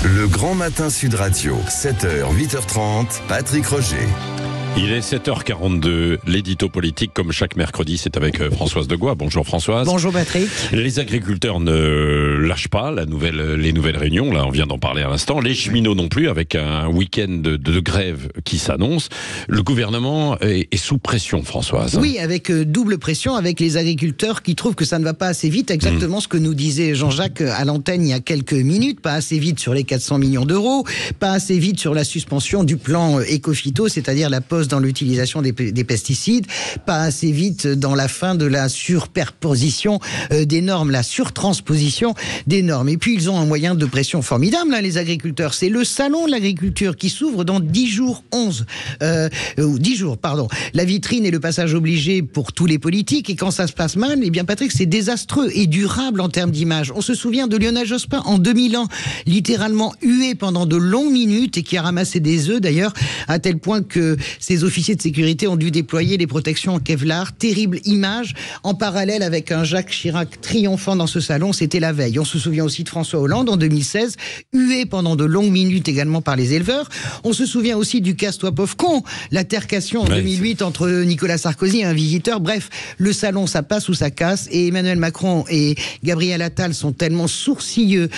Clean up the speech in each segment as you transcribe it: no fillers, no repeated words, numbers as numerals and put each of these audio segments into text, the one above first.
Le Grand Matin Sud Radio, 7h, 8h30, Patrick Roger. Il est 7h42, l'édito politique comme chaque mercredi, c'est avec Françoise Degois. Bonjour Françoise. Bonjour Patrick. Les agriculteurs ne lâchent pas les nouvelles réunions, là on vient d'en parler à l'instant. Les cheminots non plus, avec un week-end de grève qui s'annonce. Le gouvernement est sous pression, Françoise. Oui, avec double pression, avec les agriculteurs qui trouvent que ça ne va pas assez vite. Exactement ce que nous disait Jean-Jacques à l'antenne il y a quelques minutes. Pas assez vite sur les 400 millions d'euros, pas assez vite sur la suspension du plan Écophyto, c'est-à-dire la pause dans l'utilisation des pesticides, pas assez vite dans la fin de la surperposition des normes, la surtransposition des normes. Et puis ils ont un moyen de pression formidable, là, les agriculteurs. C'est le salon de l'agriculture qui s'ouvre dans 10 jours, 10 jours, pardon. La vitrine est le passage obligé pour tous les politiques, et quand ça se passe mal, eh bien Patrick, c'est désastreux et durable en termes d'image. On se souvient de Lionel Jospin en 2001, littéralement hué pendant de longues minutes et qui a ramassé des œufs d'ailleurs, à tel point que ses officiers de sécurité ont dû déployer les protections en Kevlar. Terrible image en parallèle avec un Jacques Chirac triomphant dans ce salon, c'était la veille. On se souvient aussi de François Hollande en 2016, hué pendant de longues minutes également par les éleveurs. On se souvient aussi du casse-toi pauvre con, l'altercation en 2008 entre Nicolas Sarkozy et un visiteur. Bref, le salon, ça passe ou ça casse, et Emmanuel Macron et Gabriel Attal sont tellement sourcilleux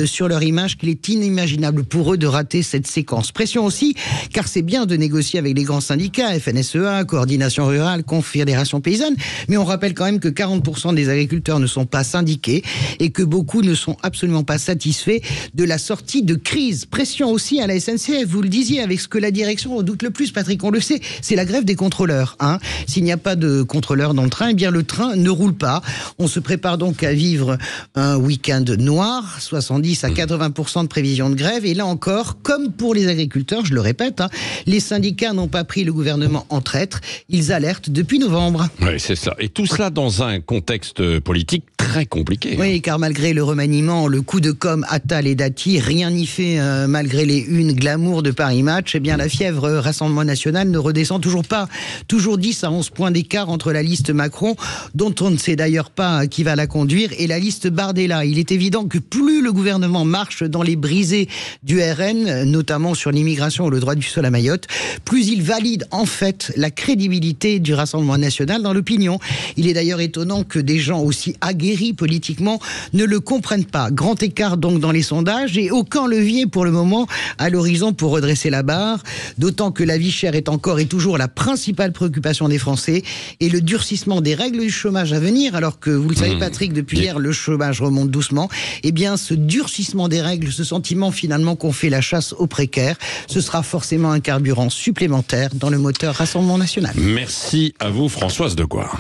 sur leur image qu'il est inimaginable pour eux de rater cette séquence. Pression aussi, car c'est bien de négocier avec les grands syndicats, FNSEA, Coordination Rurale, Confédération Paysanne, mais on rappelle quand même que 40% des agriculteurs ne sont pas syndiqués et que beaucoup ne sont absolument pas satisfaits de la sortie de crise. Pression aussi à la SNCF, vous le disiez, avec ce que la direction redoute le plus, Patrick, on le sait, c'est la grève des contrôleurs. S'il n'y a pas de contrôleurs dans le train, eh bien le train ne roule pas. On se prépare donc à vivre un week-end noir, 70 à 80% de prévision de grève, et là encore, comme pour les agriculteurs, je le répète, les syndicats n'ont pas pris le gouvernement en traître, ils alertent depuis novembre. Oui, c'est ça. Et tout cela dans un contexte politique très compliqué. Oui, car malgré le remaniement, le coup de com' Attal et Dati, rien n'y fait, malgré les unes glamour de Paris Match, eh bien la fièvre Rassemblement National ne redescend toujours pas. Toujours 10 à 11 points d'écart entre la liste Macron, dont on ne sait d'ailleurs pas qui va la conduire, et la liste Bardella. Il est évident que plus le gouvernement marche dans les brisées du RN, notamment sur l'immigration ou le droit du sol à Mayotte, plus il valide en fait la crédibilité du Rassemblement National dans l'opinion. Il est d'ailleurs étonnant que des gens aussi aguerris politiquement ne le comprennent pas. Grand écart donc dans les sondages et aucun levier pour le moment à l'horizon pour redresser la barre, d'autant que la vie chère est encore et toujours la principale préoccupation des Français, et le durcissement des règles du chômage à venir, alors que vous le savez Patrick, depuis hier le chômage remonte doucement, eh bien ce durcissement des règles, ce sentiment finalement qu'on fait la chasse aux précaires, ce sera forcément un carburant supplémentaire dans le moteur Rassemblement National. Merci à vous Françoise Degois.